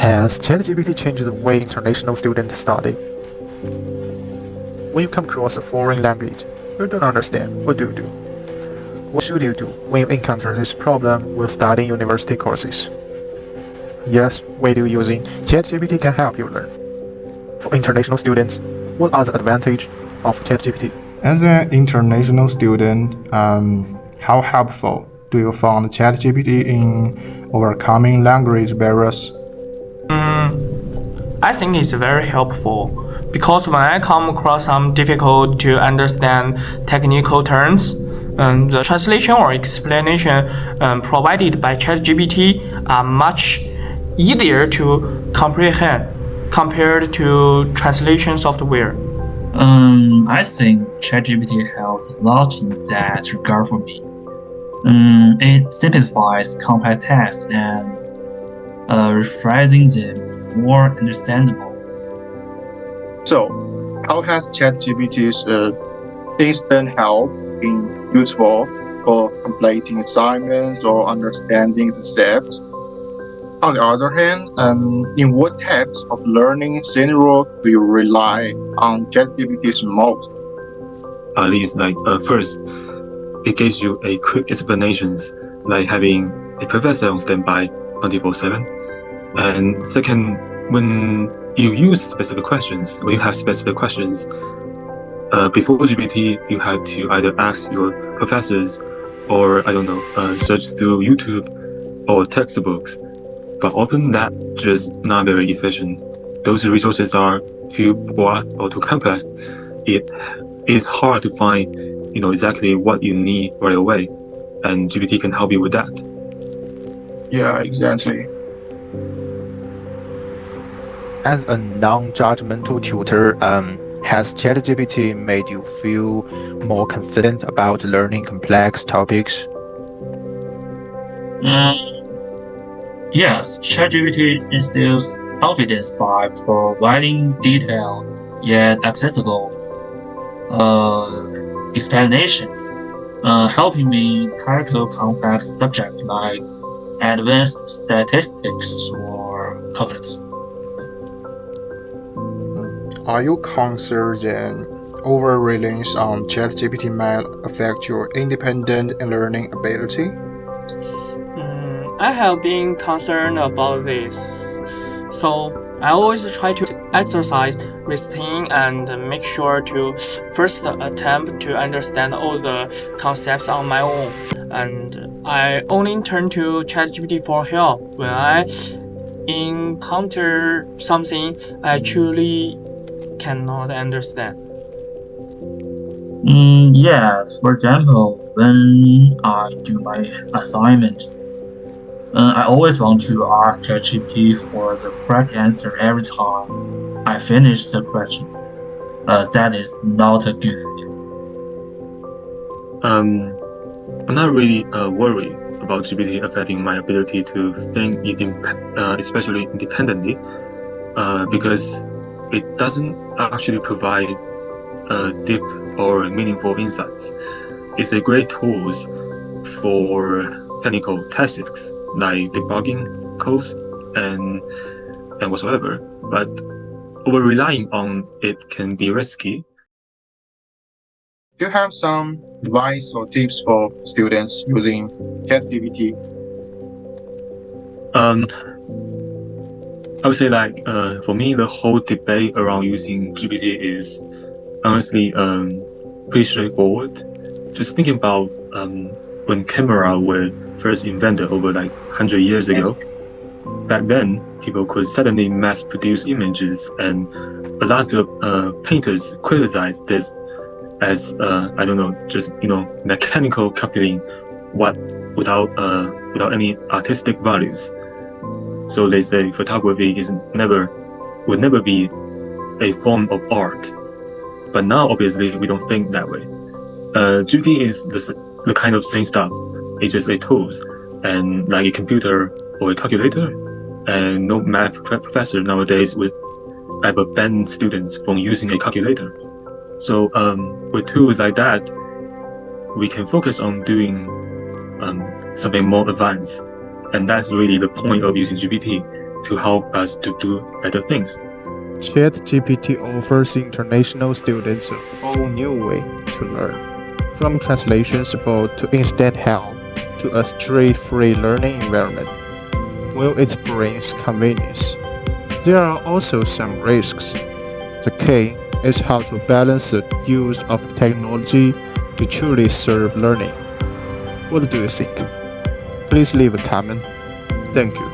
Has ChatGPT changed the way international students study? When you come across a foreign language you don't understand, what do you do? What should you do when you encounter this problem with studying university courses? Yes, do using ChatGPT can help you learn. For international students, what are the advantages of ChatGPT? As an international student, how helpful do you find ChatGPT in overcoming language barriers? I think it's very helpful because when I come across some difficult to understand technical terms, the translation or explanation provided by ChatGPT are much easier to comprehend compared to translation software. I think ChatGPT helps a lot in that regard for me. It simplifies complex tasks and rephrasing them more understandable. So, how has ChatGPT's instant help been useful for completing assignments or understanding concepts? On the other hand, in what types of learning scenarios do you rely on ChatGPT most? At least, first, it gives you a quick explanations, like having a professor on standby 24/7. And second, when you have specific questions, before GPT, you have to either ask your professors or, search through YouTube or textbooks. But often that just not very efficient. Those resources are too broad or too complex. It is hard to find, exactly what you need right away, and GPT can help you with that. Yeah, exactly. As a non-judgmental tutor, has ChatGPT made you feel more confident about learning complex topics? Yes, ChatGPT instills confidence by providing detailed yet accessible explanation, helping me tackle complex subjects like advanced statistics or calculus. Are you concerned that over-reliance on ChatGPT might affect your independent learning ability? I have been concerned about this, so I always try to exercise reasoning and make sure to first attempt to understand all the concepts on my own, and I only turn to ChatGPT for help when I encounter something I truly cannot understand. Yes, for example, when I do my assignment, I always want to ask ChatGPT for the correct answer every time I finish the question. That is not a good. I'm not really worried about GPT affecting my ability to think, especially independently, because it doesn't actually provide deep or meaningful insights. It's a great tool for technical tasks like debugging codes and whatsoever, but over relying on it can be risky. Do you have some advice or tips for students using ChatGPT? I would say for me, the whole debate around using GPT is honestly pretty straightforward. Just thinking about when camera were first invented over 100 years ago. Back then, people could suddenly mass-produce images, and a lot of painters criticized this as mechanical copying without any artistic values. So they say photography would never be a form of art. But now, obviously, we don't think that way. GPT is the kind of same stuff. It's just a tool, and like a computer or a calculator. And no math professor nowadays would ever ban students from using a calculator. So with tools like that, we can focus on doing something more advanced. And that's really the point of using GPT, to help us to do better things. ChatGPT offers international students a whole new way to learn, from translation support to instant help to a stress-free learning environment. While it brings convenience, there are also some risks. The key is how to balance the use of technology to truly serve learning. What do you think? Please leave a comment. Thank you.